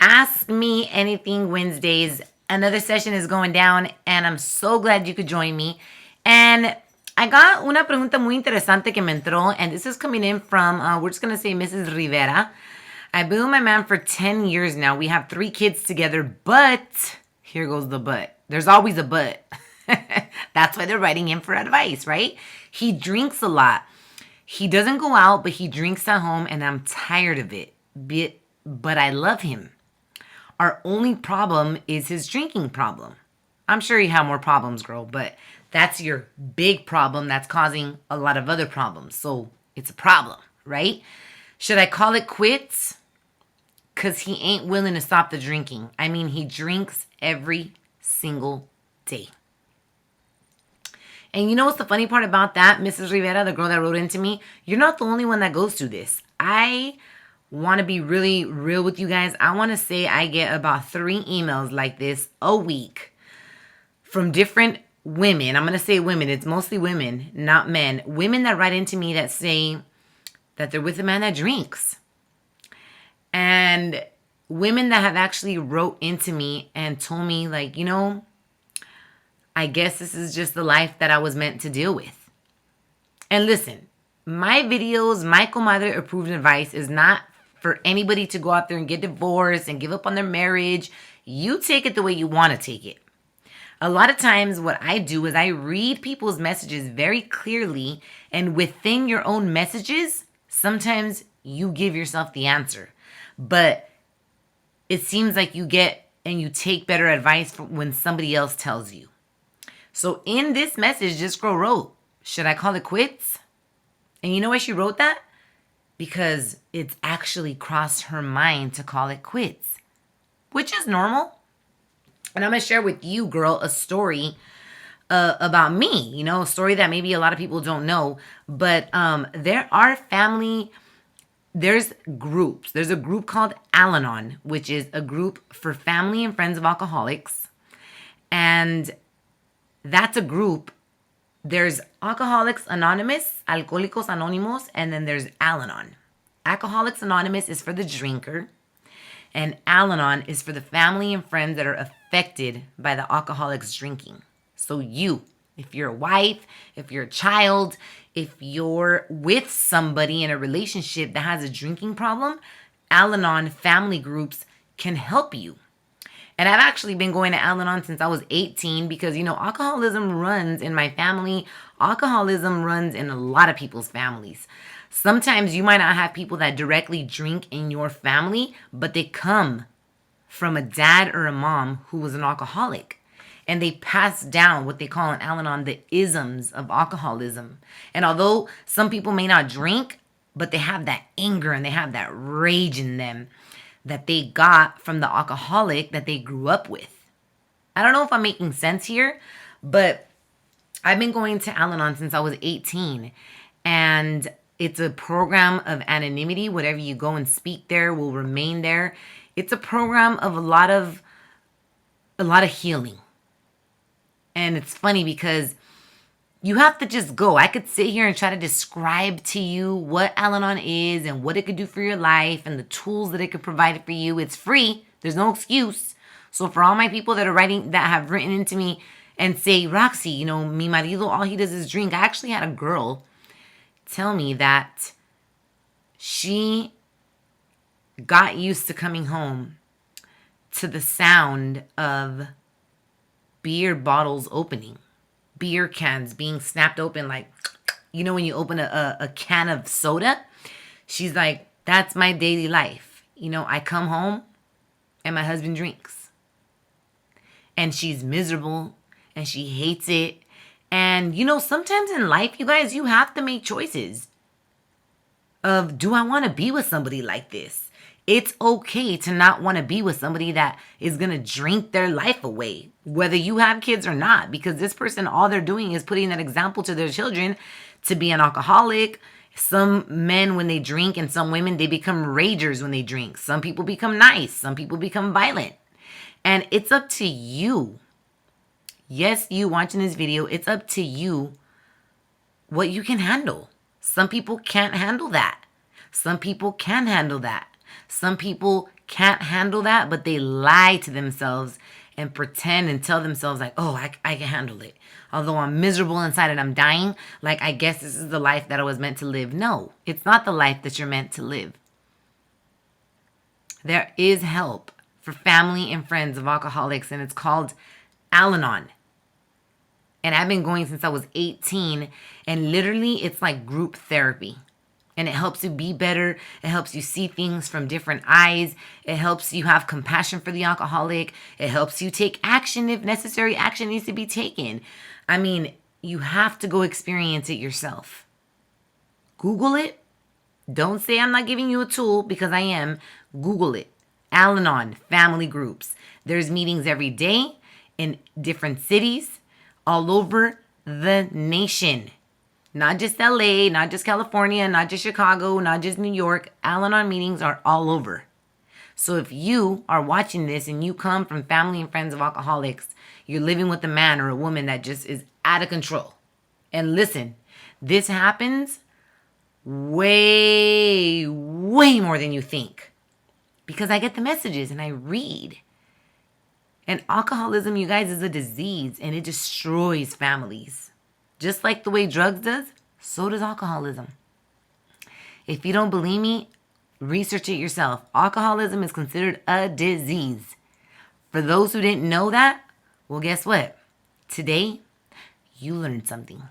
Ask Me Anything Wednesdays. Another session is going down, and I'm so glad you could join me. And I got una pregunta muy interesante que me entró, and this is coming in from, we're just going to say Mrs. Rivera. I've been with my man for 10 years now. We have 3 kids together, but here goes the but. There's always a but. That's why they're writing in for advice, right? He drinks a lot. He doesn't go out, but he drinks at home, and I'm tired of it. But I love him. Our only problem is his drinking problem. I'm sure you have more problems, girl, but that's your big problem that's causing a lot of other problems. So it's a problem, right? Should I call it quits? Because he ain't willing to stop the drinking. I mean, he drinks every single day. And you know what's the funny part about that, Mrs. Rivera, the girl that wrote into me? You're not the only one that goes through this. I want to be really real with you guys. I want to say I get about 3 emails like this a week from different women. I'm going to say women. It's mostly women, not men. Women that write into me that say that they're with a man that drinks. And women that have actually wrote into me and told me, like, you know, I guess this is just the life that I was meant to deal with. And listen, my videos, my comadre approved advice is not for anybody to go out there and get divorced and give up on their marriage. You take it the way you want to take it. A lot of times what I do is I read people's messages very clearly, and within your own messages, sometimes you give yourself the answer. But it seems like you get and you take better advice when somebody else tells you. So in this message, this girl wrote, should I call it quits? And you know why she wrote that? Because it's actually crossed her mind to call it quits, which is normal. And I'm going to share with you, girl, a story about me, you know, a story that maybe a lot of people don't know. But there's groups. There's a group called Al-Anon, which is a group for family and friends of alcoholics. And that's a group. There's Alcoholics Anonymous, Alcohólicos Anónimos, and then there's Al-Anon. Alcoholics Anonymous is for the drinker, and Al-Anon is for the family and friends that are affected by the alcoholic's drinking. So you, if you're a wife, if you're a child, if you're with somebody in a relationship that has a drinking problem, Al-Anon family groups can help you. And I've actually been going to Al-Anon since I was 18 because, you know, alcoholism runs in my family. Alcoholism runs in a lot of people's families. Sometimes you might not have people that directly drink in your family, but they come from a dad or a mom who was an alcoholic. And they pass down what they call in Al-Anon the isms of alcoholism. And although some people may not drink, but they have that anger and they have that rage in them that they got from the alcoholic that they grew up with. I don't know if I'm making sense here, but I've been going to Al-Anon since I was 18. And it's a program of anonymity. Whatever you go and speak there will remain there. It's a program of a lot of healing. And it's funny because you have to just go. I could sit here and try to describe to you what Al-Anon is and what it could do for your life and the tools that it could provide for you. It's free. There's no excuse. So for all my people that have written into me and say, RaqC, you know, mi marido, all he does is drink. I actually had a girl tell me that she got used to coming home to the sound of beer bottles opening. Beer cans being snapped open, like, you know, when you open a can of soda. She's like, that's my daily life. You know, I come home and my husband drinks. And she's miserable and she hates it. And, you know, sometimes in life, you guys, you have to make choices of, do I want to be with somebody like this? It's okay to not want to be with somebody that is going to drink their life away, whether you have kids or not, because this person, all they're doing is putting that example to their children to be an alcoholic. Some men, when they drink, and some women, they become ragers when they drink. Some people become nice. Some people become violent. And it's up to you. Yes, you watching this video, it's up to you what you can handle. Some people can't handle that. Some people can handle that. Some people can't handle that, but they lie to themselves and pretend and tell themselves like, oh, I can handle it. Although I'm miserable inside and I'm dying, like, I guess this is the life that I was meant to live. No, it's not the life that you're meant to live. There is help for family and friends of alcoholics, and it's called Al-Anon. And I've been going since I was 18, and literally it's like group therapy. And it helps you be better. It helps you see things from different eyes. It helps you have compassion for the alcoholic. It helps you take action if necessary action needs to be taken. I mean, you have to go experience it yourself. Google it. Don't say I'm not giving you a tool, because I am. Google it. Al-Anon, family groups. There's meetings every day in different cities all over the nation. Not just LA, not just California, not just Chicago, not just New York. Al-Anon meetings are all over. So if you are watching this and you come from family and friends of alcoholics, you're living with a man or a woman that just is out of control. And listen, this happens way, way more than you think. Because I get the messages and I read. And alcoholism, you guys, is a disease, and it destroys families. Just like the way drugs does, so does alcoholism. If you don't believe me, research it yourself. Alcoholism is considered a disease. For those who didn't know that, well, guess what? Today, you learned something.